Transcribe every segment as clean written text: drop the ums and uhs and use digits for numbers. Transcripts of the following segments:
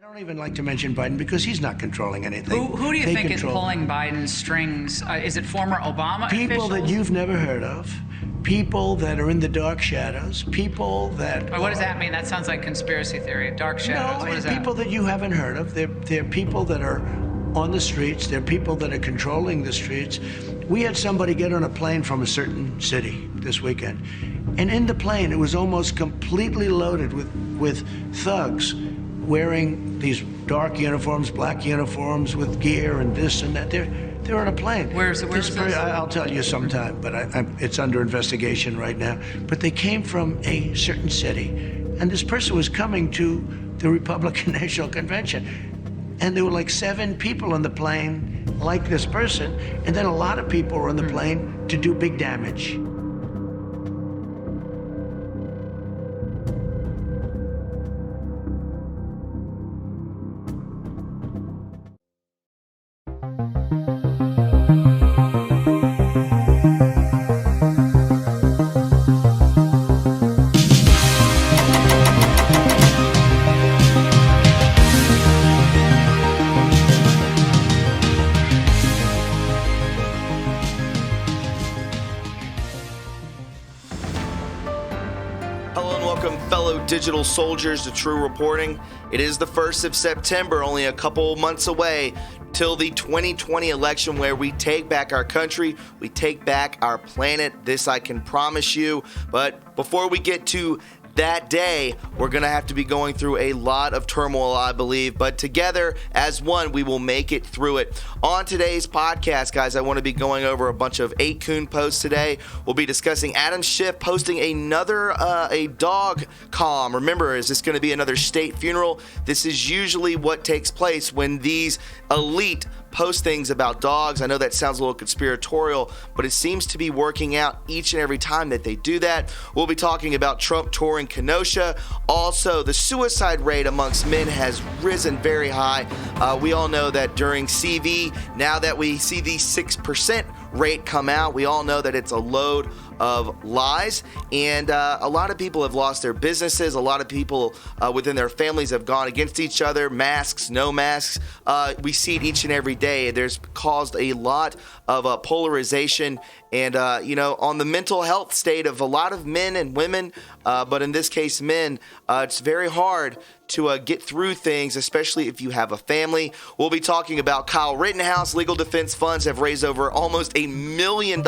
I don't even like to mention Biden because he's not controlling anything. Who do you think is control pulling Biden's strings? Is it former Obama people officials? that you've never heard of, people that are in the dark shadows, people that... What does that mean? That sounds like conspiracy theory. Dark shadows. No, What is people that you haven't heard of. They're people that are on the streets. They're people that are controlling the streets. We had somebody get on a plane from a certain city this weekend, and in the plane it was almost completely loaded with thugs wearing these dark uniforms, black uniforms with gear and this and that. They're on a plane. Where's this? I'll tell you sometime, but it's under investigation right now. But they came from a certain city, and this person was coming to the Republican National Convention. And there were like 7 people on the plane like this person, and then a lot of people were on the plane to do big damage. Digital soldiers to True Reporting. It is the 1st of September, only a couple months away till the 2020 election, where we take back our country, we take back our planet. This I can promise you. But before we get to that day, we're going to have to be going through a lot of turmoil, I believe, but together as one, we will make it through it. On today's podcast, guys, I want to be going over a bunch of 8kun posts today. We'll be discussing Adam Schiff posting another a dog comm. Remember, is this going to be another state funeral? This is usually what takes place when these elite post things about dogs. I know that sounds a little conspiratorial, but it seems to be working out each and every time that they do that. We'll be talking about Trump touring Kenosha. Also, the suicide rate amongst men has risen very high. We all know that during CV, now that we see the 6% rate come out, we all know that it's a load of lies, and a lot of people have lost their businesses. A lot of people within their families have gone against each other. Masks, no masks. We see it each and every day. There's caused a lot of polarization and, on the mental health state of a lot of men and women, but in this case, men. It's very hard to get through things, especially if you have a family. We'll be talking about Kyle Rittenhouse. Legal defense funds have raised over almost $1 million.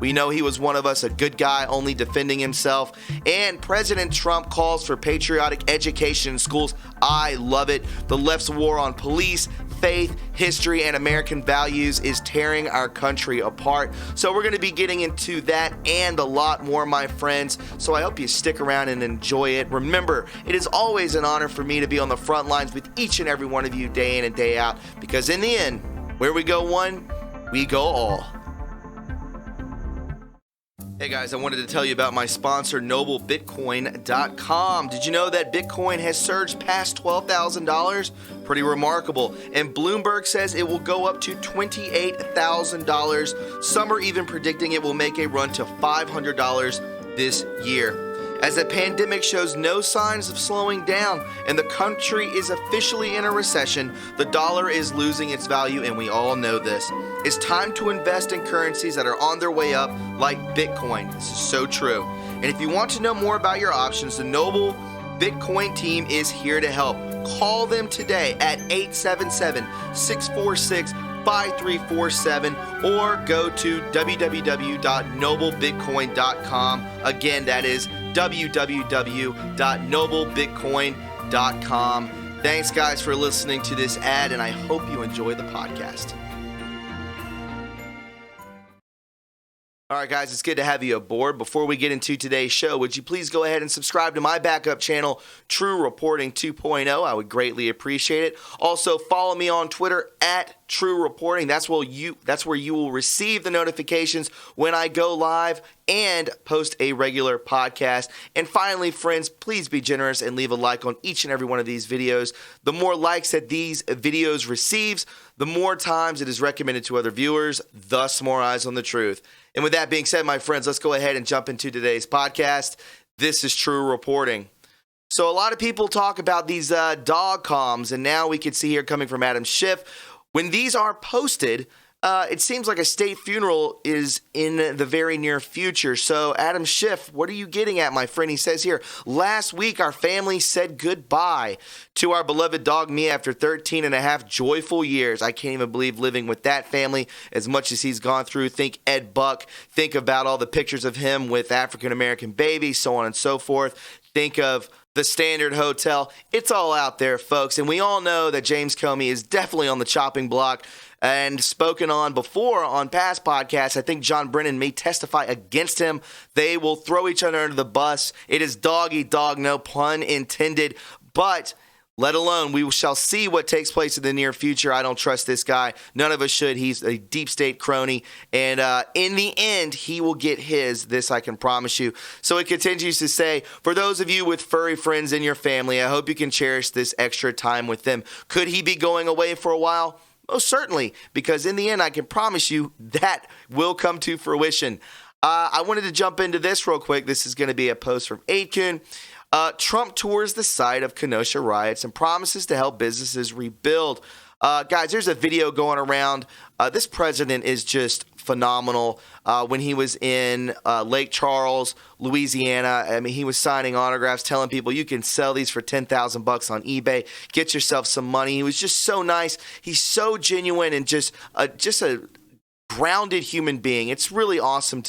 We know he was one of us, a good guy, only defending himself. And President Trump calls for patriotic education in schools. I love it. The left's war on police, faith, history, and American values is tearing our country apart. So we're going to be getting into that and a lot more, my friends. So I hope you stick around and enjoy it. Remember, it is always an honor for me to be on the front lines with each and every one of you day in and day out, because in the end, where we go one, we go all. Hey guys, I wanted to tell you about my sponsor, NobleBitcoin.com. Did you know that Bitcoin has surged past $12,000? Pretty remarkable. And Bloomberg says it will go up to $28,000. Some are even predicting it will make a run to $500 this year. As the pandemic shows no signs of slowing down and the country is officially in a recession, the dollar is losing its value, and we all know this. It's time to invest in currencies that are on their way up, like Bitcoin. This is so true. And if you want to know more about your options, the Noble Bitcoin team is here to help. Call them today at 877-646-5347 or go to www.noblebitcoin.com. Again, that is www.noblebitcoin.com. Thanks, guys, for listening to this ad, and I hope you enjoy the podcast. All right, guys, it's good to have you aboard. Before we get into today's show, would you please go ahead and subscribe to my backup channel, True Reporting 2.0? I would greatly appreciate it. Also, follow me on Twitter at True Reporting. That's where you will receive the notifications when I go live and post a regular podcast. And finally, friends, please be generous and leave a like on each and every one of these videos. The more likes that these videos receives, the more times it is recommended to other viewers, thus more eyes on the truth. And with that being said, my friends, let's go ahead and jump into today's podcast. This is True Reporting. So a lot of people talk about these dog comms, and now we can see here coming from Adam Schiff, when these are posted, it seems like a state funeral is in the very near future. So Adam Schiff, what are you getting at, my friend? He says here, last week our family said goodbye to our beloved dog Mia after 13 and a half joyful years. I can't even believe living with that family as much as he's gone through. Think Ed Buck. Think about all the pictures of him with African-American babies, so on and so forth. Think of the Standard Hotel. It's all out there, folks. And we all know that James Comey is definitely on the chopping block and spoken on before on past podcasts. I think John Brennan may testify against him. They will throw each other under the bus. It is dog eat dog, no pun intended. But let alone, we shall see what takes place in the near future. I don't trust this guy. None of us should. He's a deep state crony. And in the end, he will get his. This I can promise you. So it continues to say, for those of you with furry friends in your family, I hope you can cherish this extra time with them. Could he be going away for a while? Most certainly, because in the end, I can promise you that will come to fruition. I wanted to jump into this real quick. This is going to be a post from Aitken. Trump tours the site of Kenosha riots and promises to help businesses rebuild. Guys, there's a video going around. This president is just phenomenal. When he was in Lake Charles, Louisiana, I mean, he was signing autographs, telling people you can sell these for $10,000 on eBay. Get yourself some money. He was just so nice. He's so genuine and just a grounded human being. It's really awesome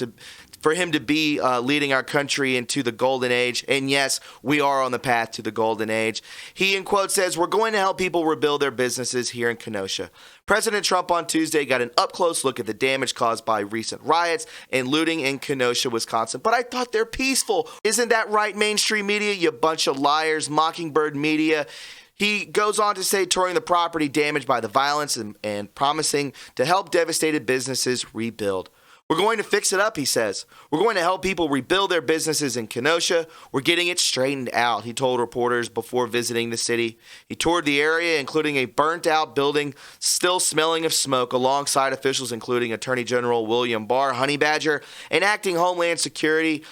for him to be leading our country into the golden age. And yes, we are on the path to the golden age. He, in quote, says, we're going to help people rebuild their businesses here in Kenosha. President Trump on Tuesday got an up-close look at the damage caused by recent riots and looting in Kenosha, Wisconsin. But I thought they're peaceful. Isn't that right, mainstream media, you bunch of liars, Mockingbird media? He goes on to say touring the property damaged by the violence and promising to help devastated businesses rebuild. We're going to fix it up, he says. We're going to help people rebuild their businesses in Kenosha. We're getting it straightened out, he told reporters before visiting the city. He toured the area, including a burnt-out building still smelling of smoke, alongside officials including Attorney General William Barr, Honey Badger, and Acting Homeland Security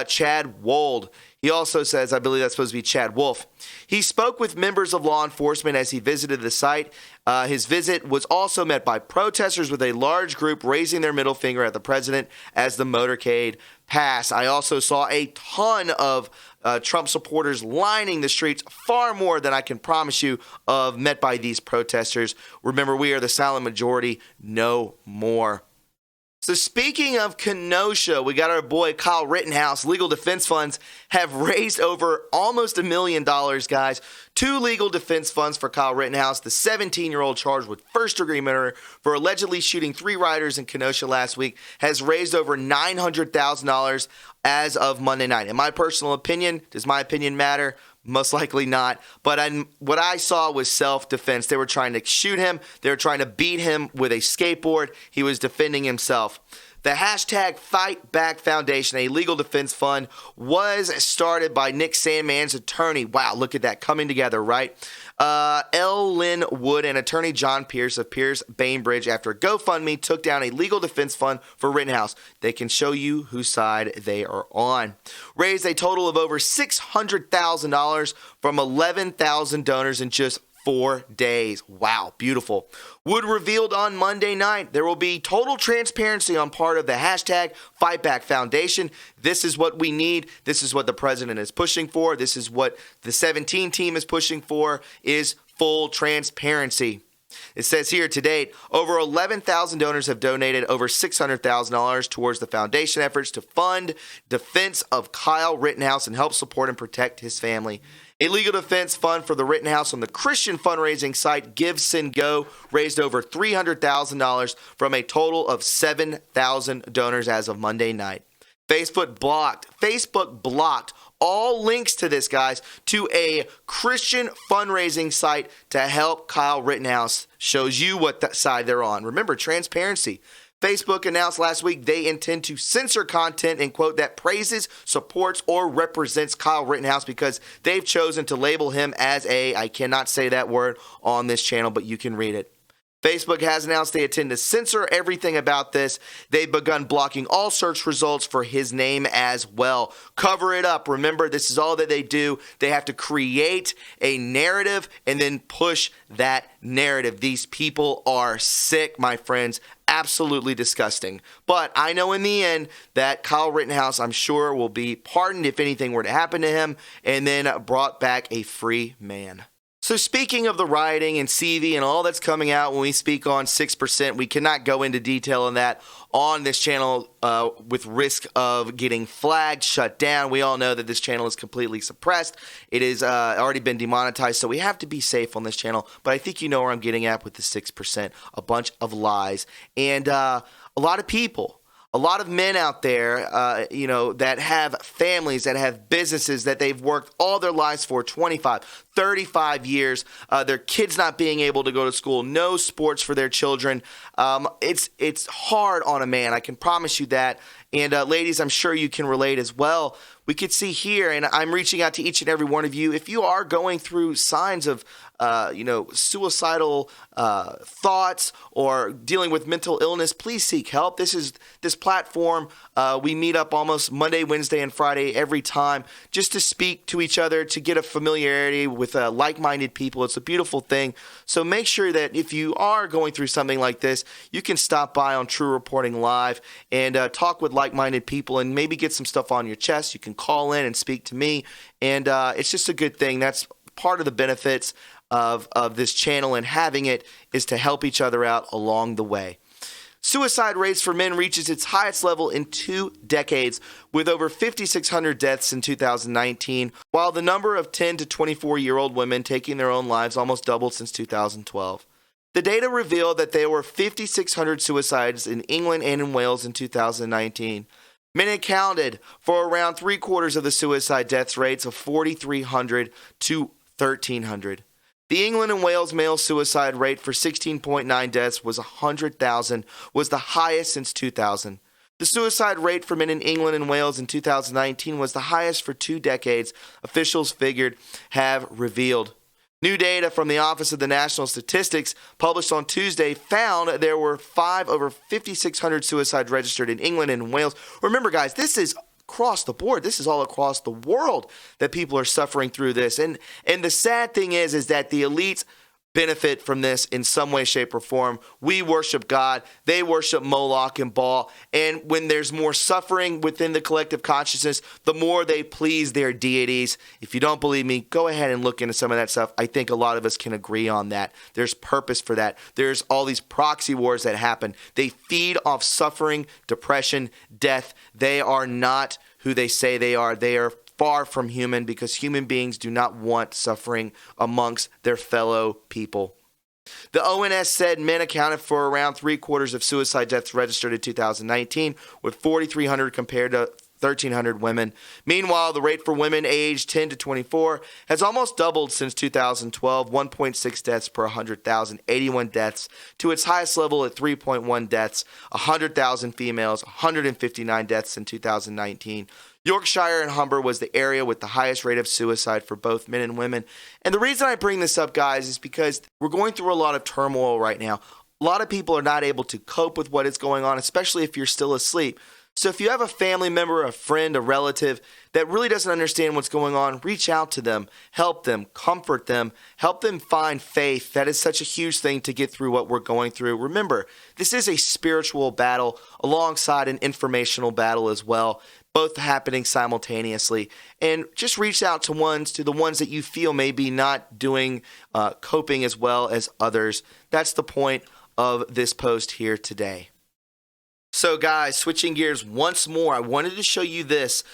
Chad Wold. He also says, I believe that's supposed to be Chad Wolf. He spoke with members of law enforcement as he visited the site. His visit was also met by protesters with a large group raising their middle finger at the president as the motorcade passed. I also saw a ton of Trump supporters lining the streets, far more than I can promise you of met by these protesters. Remember, we are the silent majority, no more. So speaking of Kenosha, we got our boy Kyle Rittenhouse. Legal defense funds have raised over almost $1 million, guys. 2 legal defense funds for Kyle Rittenhouse, the 17-year-old charged with first-degree murder for allegedly shooting 3 rioters in Kenosha last week, has raised over $900,000 as of Monday night. In my personal opinion, does my opinion matter? Most likely not. But what I saw was self-defense. They were trying to shoot him. They were trying to beat him with a skateboard. He was defending himself. The hashtag Fight Back Foundation, a legal defense fund, was started by Nick Sandmann's attorney. Wow, look at that coming together, right? L. Lynn Wood and attorney John Pierce of Pierce Bainbridge, after GoFundMe took down a legal defense fund for Rittenhouse. They can show you whose side they are on. Raised a total of over $600,000 from 11,000 donors in just 4 days. Wow, beautiful. Wood revealed on Monday night there will be total transparency on part of the hashtag Fight Back Foundation. This is what we need. This is what the president is pushing for. This is what the 17 team is pushing for, is full transparency. It says here, to date, over 11,000 donors have donated over $600,000 towards the foundation efforts to fund defense of Kyle Rittenhouse and help support and protect his family. A legal defense fund for the Rittenhouse on the Christian fundraising site Give, Send, Go raised over $300,000 from a total of 7,000 donors as of Monday night. Facebook blocked all links to this, guys, to a Christian fundraising site to help Kyle Rittenhouse. Shows you what side they're on. Remember, transparency. Facebook announced last week they intend to censor content, and quote, that praises, supports, or represents Kyle Rittenhouse, because they've chosen to label him as I cannot say that word on this channel, but you can read it. Facebook has announced they intend to censor everything about this. They've begun blocking all search results for his name as well. Cover it up. Remember, this is all that they do. They have to create a narrative and then push that narrative. These people are sick, my friends. Absolutely disgusting. But I know in the end that Kyle Rittenhouse, I'm sure, will be pardoned if anything were to happen to him and then brought back a free man. So speaking of the rioting and CV and all that's coming out when we speak on 6%, we cannot go into detail on that on this channel with risk of getting flagged, shut down. We all know that this channel is completely suppressed. It has already been demonetized, so we have to be safe on this channel. But I think you know where I'm getting at with the 6%, a bunch of lies. And a lot of people, a lot of men out there, that have families, that have businesses that they've worked all their lives for, 25, 35 years, their kids not being able to go to school, no sports for their children. It's hard on a man, I can promise you that. And ladies, I'm sure you can relate as well. We could see here, and I'm reaching out to each and every one of you, if you are going through signs of suicidal thoughts or dealing with mental illness, please seek help. This platform. We meet up almost Monday, Wednesday, and Friday every time just to speak to each other, to get a familiarity with like-minded people. It's a beautiful thing. So make sure that if you are going through something like this, you can stop by on True Reporting Live and talk with like-minded people and maybe get some stuff on your chest. You can call in and speak to me, and it's just a good thing. That's part of the benefits of this channel, and having it is to help each other out along the way. Suicide rates for men reaches its highest level in 2 decades, with over 5,600 deaths in 2019, while the number of 10 to 24-year-old women taking their own lives almost doubled since 2012. The data revealed that there were 5,600 suicides in England and in Wales in 2019. Men accounted for around 3/4 of the suicide death rates of 4,300 to 1,300. The England and Wales male suicide rate for 16.9 deaths was 100,000, was the highest since 2000. The suicide rate for men in England and Wales in 2019 was the highest for 2 decades, officials have revealed. New data from the Office of the National Statistics published on Tuesday found there were over 5,600 suicides registered in England and Wales. Remember, guys, this is across the board. This is all across the world that people are suffering through this. And the sad thing is that the elites benefit from this in some way, shape, or form. We worship God. They worship Moloch and Baal. And when there's more suffering within the collective consciousness, the more they please their deities. If you don't believe me, go ahead and look into some of that stuff. I think a lot of us can agree on that. There's purpose for that. There's all these proxy wars that happen. They feed off suffering, depression, death. They are not who they say they are. They are far from human, because human beings do not want suffering amongst their fellow people. The ONS said men accounted for around 3/4 of suicide deaths registered in 2019, with 4,300 compared to 1,300 women. Meanwhile, the rate for women aged 10 to 24 has almost doubled since 2012, 1.6 deaths per 100,000, 81 deaths, to its highest level at 3.1 deaths, 100,000 females, 159 deaths in 2019. Yorkshire and Humber was the area with the highest rate of suicide for both men and women. And the reason I bring this up, guys, is because we're going through a lot of turmoil right now. A lot of people are not able to cope with what is going on, especially if you're still asleep. So if you have a family member, a friend, a relative that really doesn't understand what's going on, reach out to them, help them, comfort them, help them find faith. That is such a huge thing to get through what we're going through. Remember, this is a spiritual battle alongside an informational battle as well, both happening simultaneously. And just reach out to the ones that you feel maybe not doing, coping as well as others. That's the point of this post here today. So guys, switching gears once more, I wanted to show you this.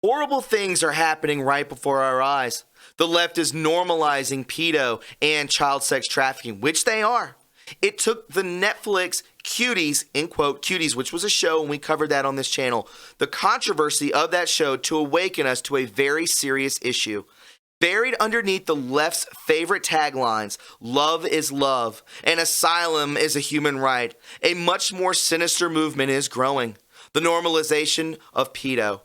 Horrible things are happening right before our eyes. The left is normalizing pedo and child sex trafficking, which they are. It took the Netflix Cuties, in quote, Cuties, which was a show, and we covered that on this channel, the controversy of that show to awaken us to a very serious issue. Buried underneath the left's favorite taglines, love is love, and asylum is a human right, a much more sinister movement is growing, the normalization of pedo.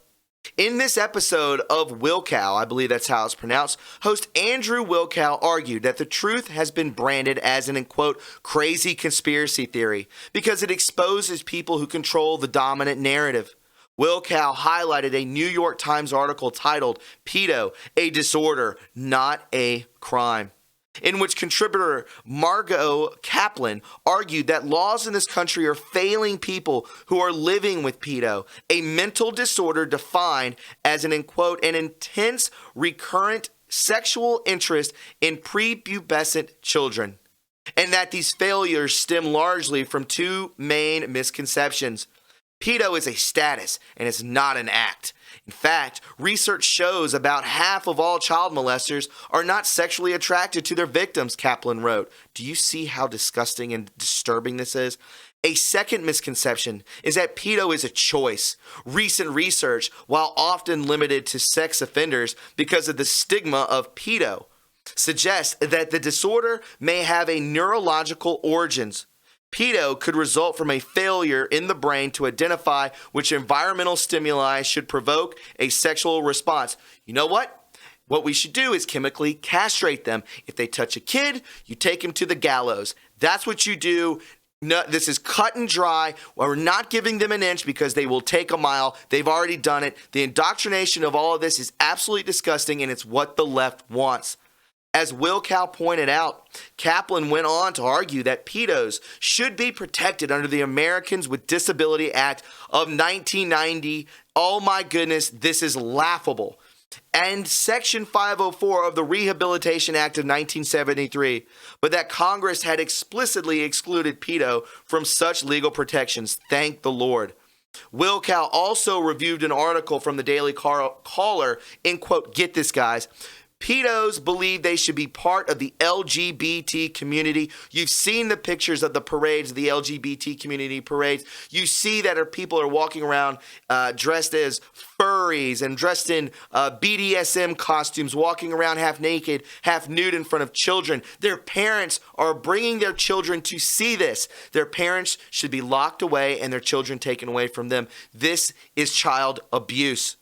In this episode of Wilkow, I believe that's how it's pronounced, host Andrew Wilkow argued that the truth has been branded as an, quote, crazy conspiracy theory because it exposes people who control the dominant narrative. Wilkow highlighted a New York Times article titled Pedo, a Disorder, Not a Crime, in which contributor Margot Kaplan argued that laws in this country are failing people who are living with pedo, a mental disorder defined as an, quote, an intense recurrent sexual interest in prepubescent children, and that these failures stem largely from two main misconceptions. Pedo is a status, and it's not an act. In fact, research shows about half of all child molesters are not sexually attracted to their victims, Kaplan wrote. Do you see how disgusting and disturbing this is? A second misconception is that pedo is a choice. Recent research, while often limited to sex offenders because of the stigma of pedo, suggests that the disorder may have a neurological origins. Pedo could result from a failure in the brain to identify which environmental stimuli should provoke a sexual response. You know what? What we should do is chemically castrate them. If they touch a kid, you take him to the gallows. That's what you do. No, this is cut and dry. We're not giving them an inch because they will take a mile. They've already done it. The indoctrination of all of this is absolutely disgusting, and it's what the left wants. As Wilkow pointed out, Kaplan went on to argue that pedos should be protected under the Americans with Disability Act of 1990. Oh my goodness, this is laughable. And Section 504 of the Rehabilitation Act of 1973, but that Congress had explicitly excluded pedo from such legal protections. Thank the Lord. Wilkow also reviewed an article from the Daily Caller in, quote, get this, guys, pedos believe they should be part of the LGBT community. You've seen the pictures of the parades, the LGBT community parades. You see that people are walking around dressed as furries and dressed in BDSM costumes, walking around half naked, half nude in front of children. Their parents are bringing their children to see this. Their parents should be locked away and their children taken away from them. This is child abuse.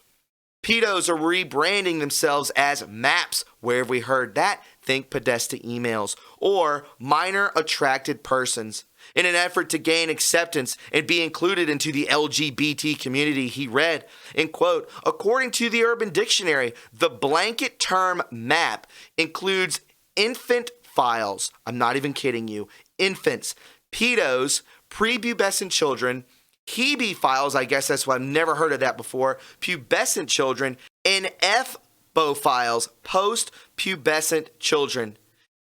Pedos are rebranding themselves as MAPS. Where have we heard that? Think Podesta emails. Or minor attracted persons. In an effort to gain acceptance and be included into the LGBT community, he read, in quote, according to the Urban Dictionary, the blanket term MAP includes infant files. I'm not even kidding you. Infants, pedos, prepubescent children, Hebe files, I guess that's why I've never heard of that before, pubescent children, and FBO files, post-pubescent children.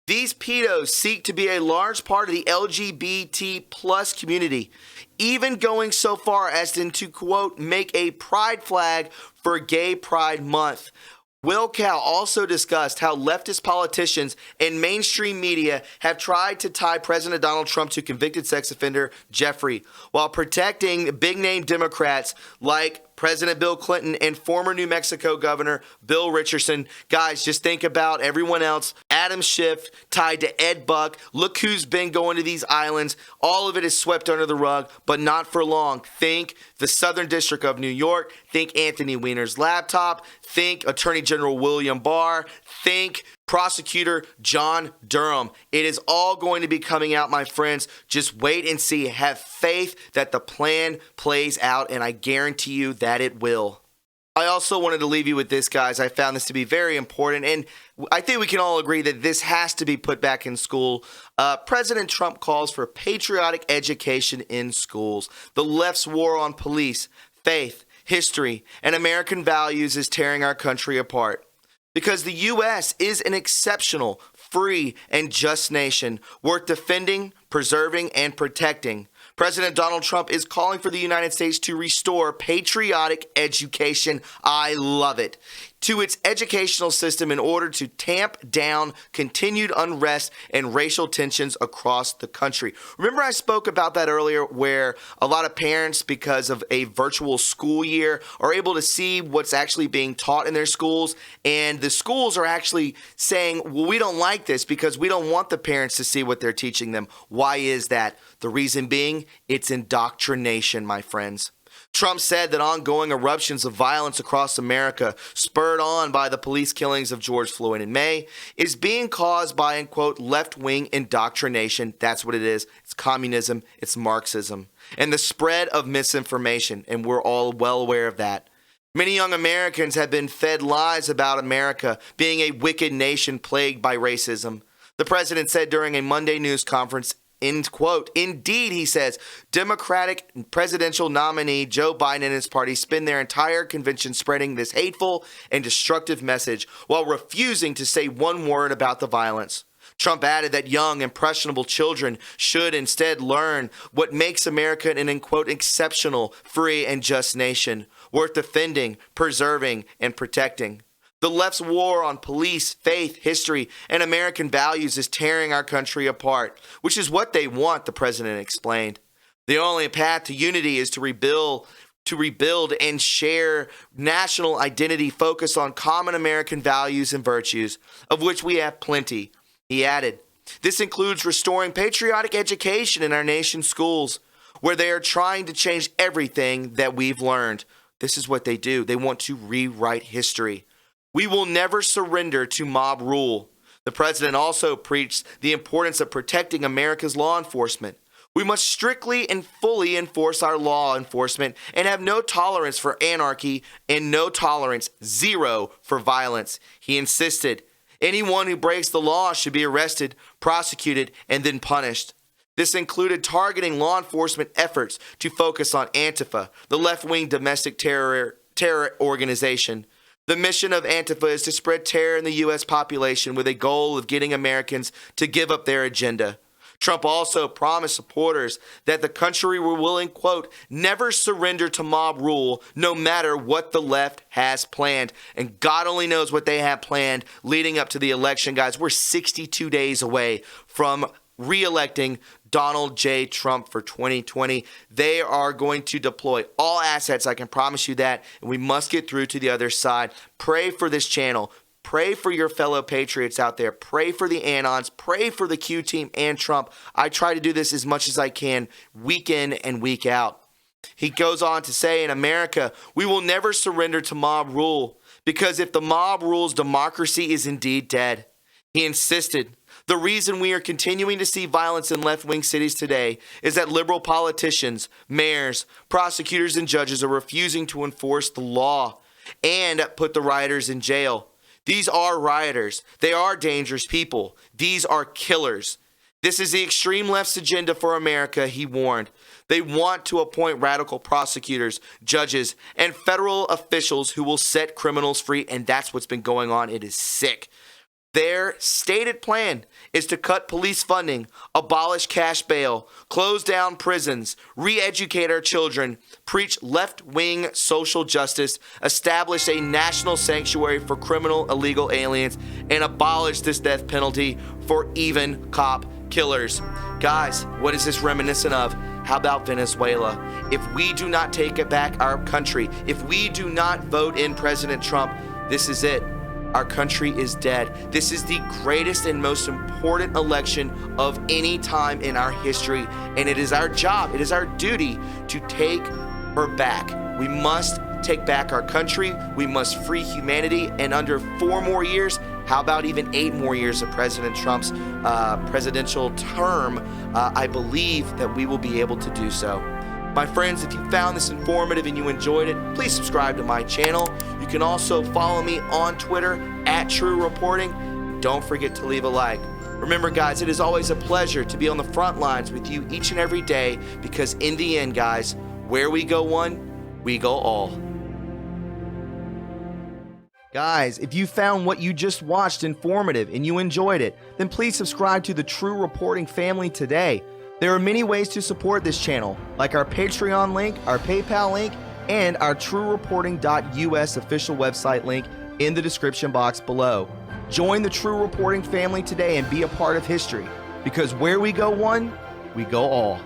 These pedos seek to be a large part of the LGBT plus community, even going so far as to, quote, make a pride flag for Gay Pride Month. Wilkow also discussed how leftist politicians and mainstream media have tried to tie President Donald Trump to convicted sex offender Jeffrey, while protecting big-name Democrats like President Bill Clinton and former New Mexico Governor Bill Richardson. Guys, just think about everyone else. Adam Schiff tied to Ed Buck. Look who's been going to these islands. All of it is swept under the rug, but not for long. Think the Southern District of New York. Think Anthony Weiner's laptop. Think Attorney General William Barr. Think Prosecutor John Durham. It is all going to be coming out, my friends. Just wait and see. Have faith that the plan plays out, and I guarantee you that it will. I also wanted to leave you with this, guys. I found this to be very important, and I think we can all agree that this has to be put back in school. President Trump calls for patriotic education in schools. The left's war on police, faith, history, and American values is tearing our country apart. Because the U.S. is an exceptional, free, and just nation worth defending, preserving, and protecting. President Donald Trump is calling for the United States to restore patriotic education. I love it. To its educational system in order to tamp down continued unrest and racial tensions across the country. Remember I spoke about that earlier, where a lot of parents, because of a virtual school year, are able to see what's actually being taught in their schools, and the schools are actually saying, well, we don't like this because we don't want the parents to see what they're teaching them. Why is that? The reason being, it's indoctrination, my friends. Trump said that ongoing eruptions of violence across America, spurred on by the police killings of George Floyd in May, is being caused by, and quote, left-wing indoctrination. That's what it is. It's communism. It's Marxism. And the spread of misinformation, and we're all well aware of that. Many young Americans have been fed lies about America being a wicked nation plagued by racism. The president said during a Monday news conference, end quote, indeed, he says, Democratic presidential nominee Joe Biden and his party spend their entire convention spreading this hateful and destructive message while refusing to say one word about the violence. Trump added that young, impressionable children should instead learn what makes America an, end quote, exceptional, free, and just nation, worth defending, preserving, and protecting. The left's war on police, faith, history, and American values is tearing our country apart, which is what they want, the president explained. The only path to unity is to rebuild and share national identity focused on common American values and virtues, of which we have plenty. He added, this includes restoring patriotic education in our nation's schools, where they are trying to change everything that we've learned. This is what they do. They want to rewrite history. We will never surrender to mob rule. The president also preached the importance of protecting America's law enforcement. We must strictly and fully enforce our law enforcement and have no tolerance for anarchy and no tolerance, zero, for violence. He insisted, anyone who breaks the law should be arrested, prosecuted, and then punished. This included targeting law enforcement efforts to focus on Antifa, the left-wing domestic terror organization. The mission of Antifa is to spread terror in the U.S. population with a goal of getting Americans to give up their agenda. Trump also promised supporters that the country were willing, quote, never surrender to mob rule no matter what the left has planned. And God only knows what they have planned leading up to the election, guys. We're 62 days away from re-electing Donald J. Trump for 2020. They are going to deploy all assets, I can promise you that, and we must get through to the other side. Pray for this channel. Pray for your fellow patriots out there. Pray for the Anons. Pray for the Q team and Trump. I try to do this as much as I can, week in and week out. He goes on to say, in America, we will never surrender to mob rule, because if the mob rules, democracy is indeed dead. He insisted, the reason we are continuing to see violence in left-wing cities today is that liberal politicians, mayors, prosecutors, and judges are refusing to enforce the law and put the rioters in jail. These are rioters. They are dangerous people. These are killers. This is the extreme left's agenda for America, he warned. They want to appoint radical prosecutors, judges, and federal officials who will set criminals free, and that's what's been going on. It is sick. Their stated plan is to cut police funding, abolish cash bail, close down prisons, re-educate our children, preach left-wing social justice, establish a national sanctuary for criminal illegal aliens, and abolish this death penalty for even cop killers. Guys, what is this reminiscent of? How about Venezuela? If we do not take back our country, if we do not vote in President Trump, this is it. Our country is dead. This is the greatest and most important election of any time in our history, and it is our job, it is our duty to take her back. We must take back our country. We must free humanity, and under 4 more years, how about even 8 more years of President Trump's presidential term, I believe that we will be able to do so. My friends, if you found this informative and you enjoyed it, please subscribe to my channel. You can also follow me on Twitter @TrueReporting. Don't forget to leave a like. Remember, guys, it is always a pleasure to be on the front lines with you each and every day, because in the end, guys, where we go one, we go all. Guys, if you found what you just watched informative and you enjoyed it, then please subscribe to the True Reporting family today. There are many ways to support this channel, like our Patreon link, our PayPal link, and our TrueReporting.us official website link in the description box below. Join the True Reporting family today and be a part of history, because where we go one, we go all.